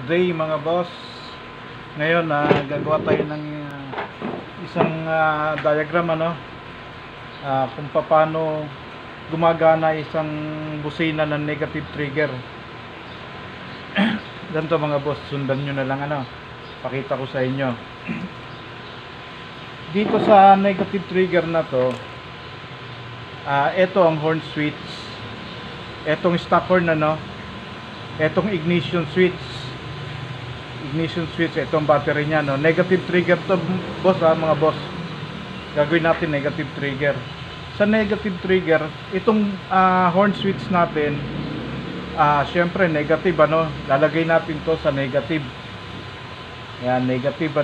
day mga boss. Ngayon gagawa tayo ng isang diagram kung paano gumagana isang busina ng negative trigger. Ganito mga boss, sundan nyo na lang pakita ko sa inyo. Dito sa negative trigger na to, ito ang horn switch, etong stop horn etong ignition switch, itong battery nya negative trigger to boss mga boss. Gagawin natin negative trigger. Sa negative trigger, itong horn switch natin, syempre negative lalagay natin to sa negative. Ayan, negative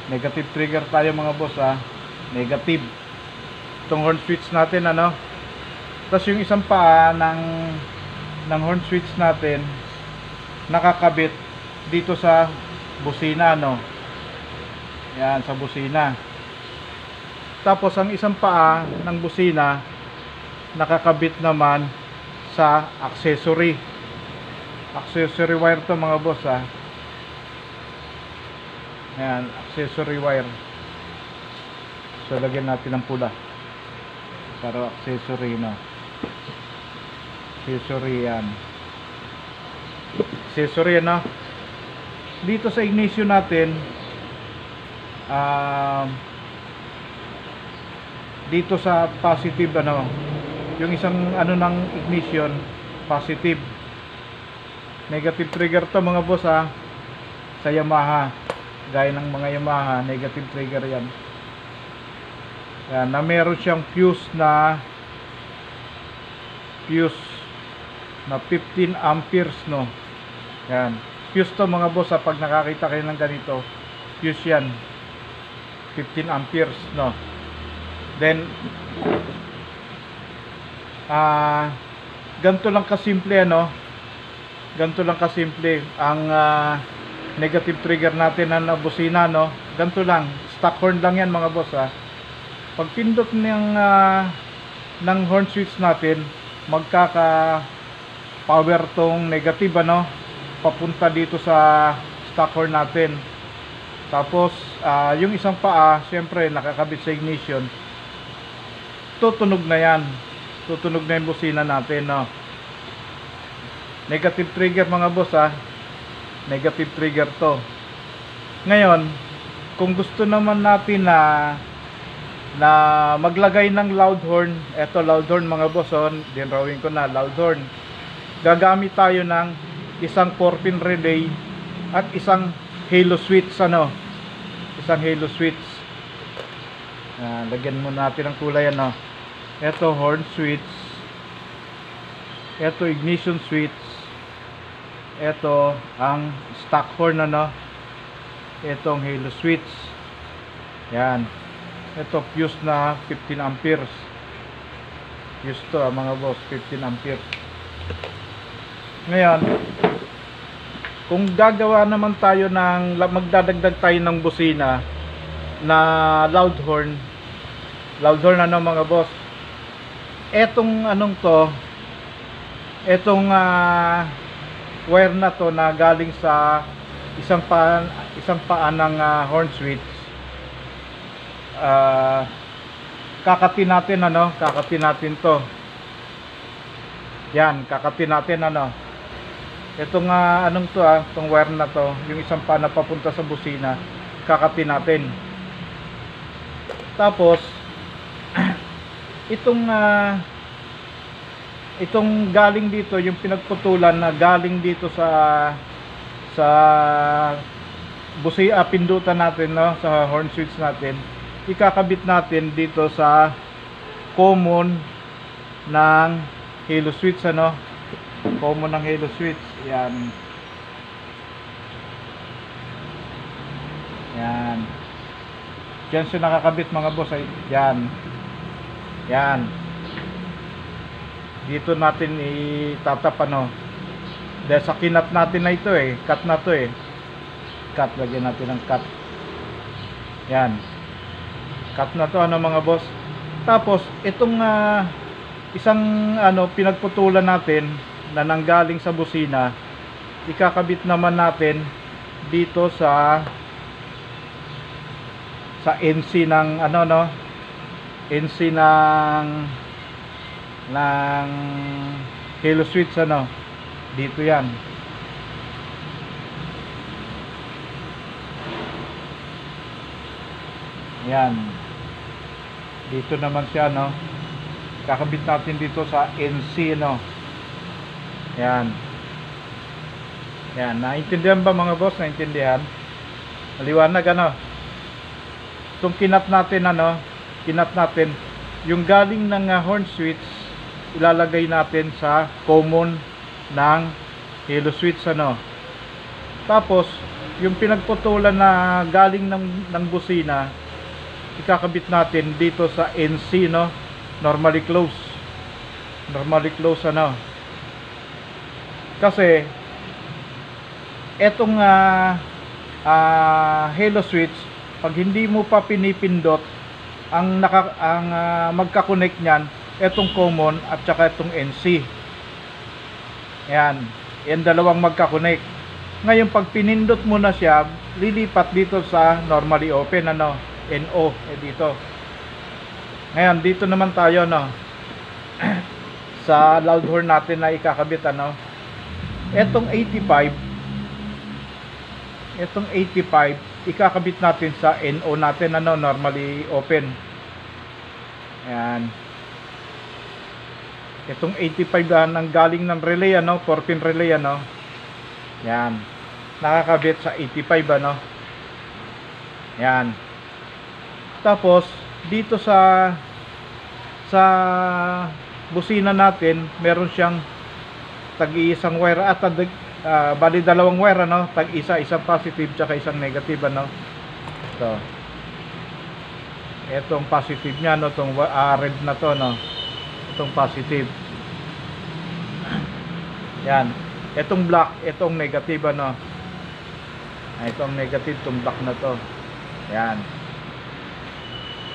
negative trigger tayo mga boss negative. Itong horn switch natin tapos yung isang paa ng horn switch natin nakakabit dito sa busina Yan, sa busina. Tapos ang isang paa ng busina nakakabit naman sa accessory wire to mga boss Ayan, accessory wire. So lagyan natin ng pula para accessory accessory yan. Accessory dito sa ignition natin, dito sa positive yung isang ng ignition positive. Negative trigger to mga boss sa Yamaha, gaya ng mga Yamaha, negative trigger yan. Yan, na meron siyang fuse na 15 amperes Yan, fuse to mga boss pag nakakita kayo ng ganito, fuse yan, 15 amperes Then ganito lang kasimple ganito lang kasimple ang negative trigger natin na busina ganito lang, stock horn lang yan mga boss Pag pindot ng horn switch natin, magkaka power tong negative papunta dito sa stock horn natin. Tapos yung isang paa syempre nakakabit sa ignition, tutunog na yan, tutunog na yung busina natin Negative trigger mga boss negative trigger to. Ngayon, kung gusto naman natin na maglagay ng loud horn, eto loud horn mga boss dinrawing ko na loud horn. Gagamit tayo ng isang 4-pin relay at isang halo switch isang halo switch. Lagyan muna natin ng kulay eto horn switch, eto ignition switch, eto ang stock horn etong halo switch. Yan, eto fuse na 15 amperes fuse to mga boss, 15 amperes. Ngayon, kung gagawa naman tayo magdadagdag tayo ng busina na loud horn mga boss, etong etong wire na to na galing sa isang paa ng horn switch, kakatin natin to. Yan, kakatin natin itong itong wire na to, yung isang paa na papunta sa busina, kakatin natin. Tapos itong galing dito, yung pinagputulan na galing dito sa pindutan natin sa horn switch natin, ikakabit natin dito sa common ng halo switch common ng halo switch. Yan, dyan siya nakakabit mga boss yan dito natin itatap dahil sa kinat natin na ito cut na to cut, lagyan natin ng cut. Yan, cut na to mga boss. Tapos itong isang pinagputulan natin na nanggaling sa busina, ikakabit naman natin dito sa NC ng ano no, NC ng Halo switch ano, dito yan. Yan, dito naman siya no, kakabit natin dito sa NC no. Yan, yan, naintindihan ba mga boss? Naintindihan? Maliwanag ano. Itong kinat natin ano, kinat natin yung galing ng horn switch, ilalagay natin sa common ng Halo switch ano. Tapos yung pinagputulan na galing ng busina, ikakabit natin dito sa NC no, normally close ano. Kasi etong Halo switch, pag hindi mo pa pinipindot, ang magka-connect niyan etong common at saka etong NC. Yan, yan dalawang magka-connect. Ngayon pag pinindot mo na siya, lilipat dito sa normally open ano, NO dito. Ngayon dito naman tayo no, sa loud horn natin na ikakabit ano. Etong 85 ikakabit natin sa NO natin ano, normally open. Ayan. Itong 85 ang galing ng relay ano, 4-pin relay ano. Yan. Nakakabit sa 85 ano. Yan. Tapos dito sa busina natin, meron siyang tag-iisang wire at bali dalawang wire ano, tag-isa, isang positive tsaka isang negative ano. So etong positive niya no, tong red na to no, itong positive. Yan, etong black, etong negative ano. Itong negative, itong black na to. Yan.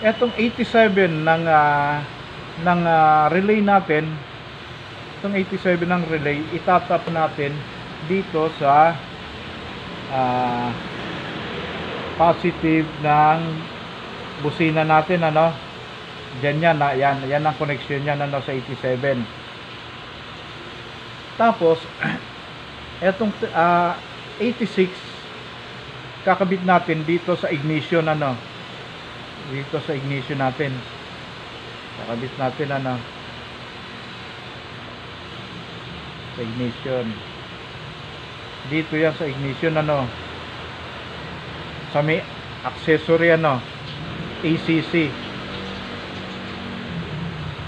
Etong 87 ng relay natin, itong 87 ng relay, itatap natin dito sa positive ng busina natin ano. Diyan yan, yan ang connection niya ano, sa 87. Tapos etong 86 kakabit natin dito sa ignition ano, dito sa ignition natin, kakabit natin ano, sa ignition. Dito yan sa ignition ano, sa may accessory ano, ACC.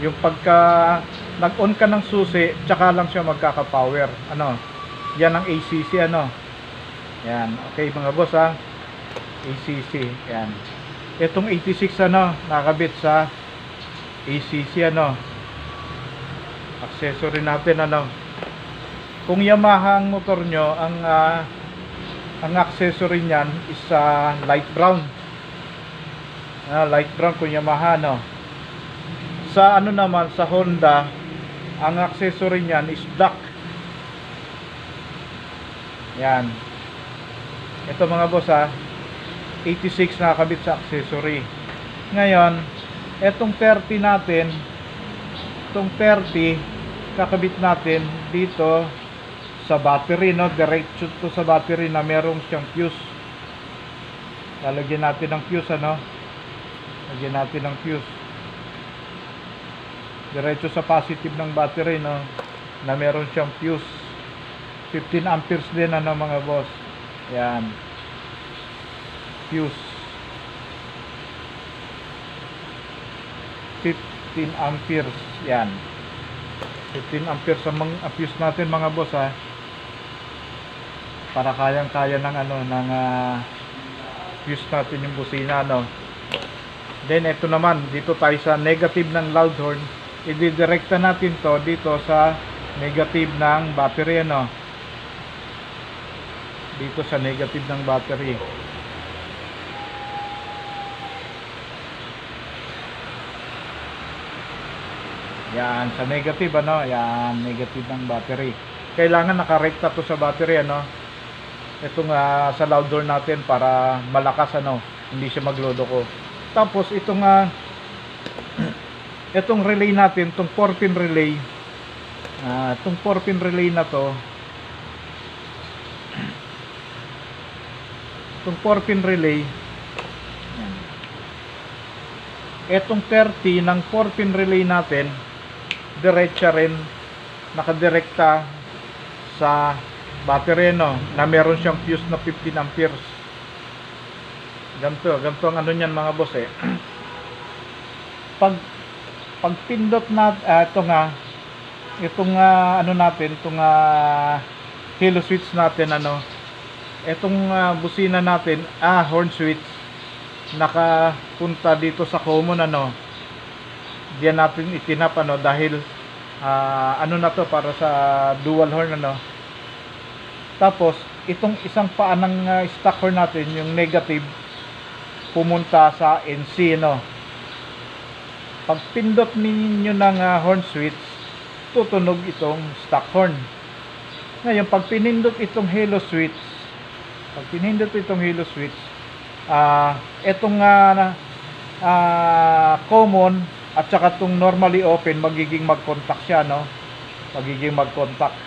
Yung pagka nag-on ka ng susi, tsaka lang siya magkaka-power ano, yan ang ACC ano. Yan, okay mga boss ha, ACC. Yan, itong 86 ano, nakabit sa ACC ano, accessory natin ano. Kung Yamaha ang motor nyo, ang accessory niyan is light brown. Light brown kung Yamaha no. Sa ano naman, sa Honda, ang accessory niyan is black. Yan. Ito mga boss ha, 86 nakakabit sa accessory. Ngayon, etong 30 natin, itong 30 kakabit natin dito sa battery no, diretso to sa battery na merong siyang fuse. Lalagyan natin ng fuse ano, lagyan natin ng fuse diretso sa positive ng battery no, na meron siyang fuse. 15 amperes din ano mga boss. Yan, fuse 15 amperes. Yan, 15 amperes ang fuse natin mga boss ha, para kayang-kaya ng ano, ng fuse natin yung busina no. Then ito naman, dito tayo sa negative ng loud horn, ididirekta natin to dito sa negative ng battery ano, dito sa negative ng battery. Yan, sa negative ano, yan, negative ng battery. kailangan nakarekta to sa battery, ano. Itong sa loud door natin para malakas, ano, hindi siya maglodoko. Tapos itong relay natin, itong 4-pin relay, itong 4-pin relay na to, itong 4-pin relay, itong 30 ng 4-pin relay natin, diretsa rin, nakadirekta sa battery, no, na meron siyang fuse na 15 amperes. Ganito ang ano niyan, mga boss, eh. Pag pindot na itong ano natin, itong halo switch natin, ano, itong busina natin, horn switch, nakapunta dito sa common, ano, diyan natin itinap, ano, dahil ano na to, para sa dual horn, ano. Tapos itong isang paa ng stock horn natin, yung negative, pumunta sa NC, ano. Pag pindot ninyo ng horn switch, tutunog itong stock horn. Ngayon, pag pinindot itong halo switch, itong common at saka itong normally open, magiging mag-contact siya, no? Magiging mag-contact.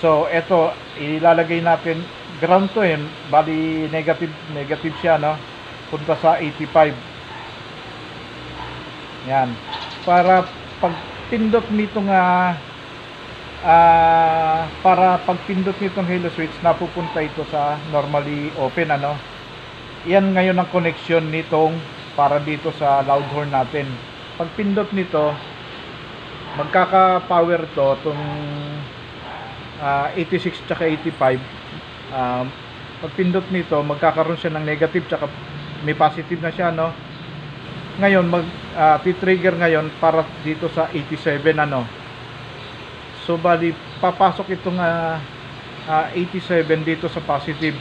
So, ito, ilalagay natin, ground to yun, bali negative siya, no? Punta sa 85. Yan. Para pag pindot nitong halo switch, napupunta ito sa normally open, ano. Yan ngayon ang connection nitong para dito sa loud horn natin. Pag pindot nito, magkaka-power to itong 86 tsaka 85. Pag pindot nito, magkakaroon siya ng negative tsaka may positive na siya, no. Ngayon ti-trigger ngayon para dito sa 87, ano. So bali papasok itong 87 dito sa positive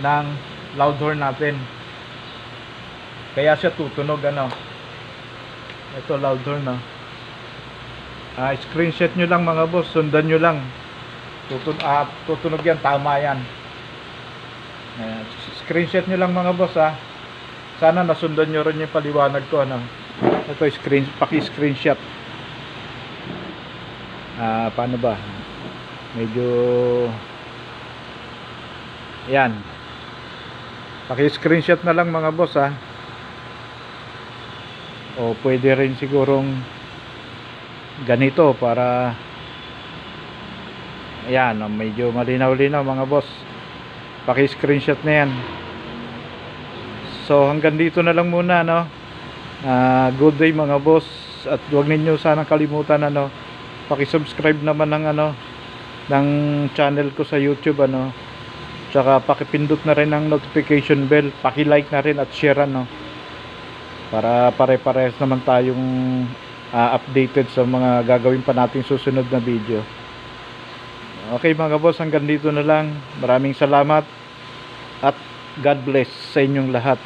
ng loud horn natin. Kaya siya tutunog, ano. Ito loud horn, no. Screenshot nyo lang, mga boss, sundan nyo lang. Tutunog yan, tama yan. Screenshot nyo lang, mga boss, sana nasundan nyo rin yung paliwanag ko, ano. Ito, paki-screenshot. Paano ba? Medyo yan. Paki-screenshot na lang, mga boss, o pwede rin sigurong ganito para ayan, medyo malinaw-linaw, mga boss. Paki-screenshot na yan. So hanggang dito na lang muna, no. Good day, mga boss, at huwag ninyo sanang kalimutan, ano, paki-subscribe naman ng channel ko sa YouTube, ano. Tsaka pakipindot na rin ang notification bell, paki-like na rin at share, ano, para pare-parehas naman tayong updated sa mga gagawin pa nating susunod na video. Okay, mga boss, hanggang dito na lang. Maraming salamat at God bless sa inyong lahat.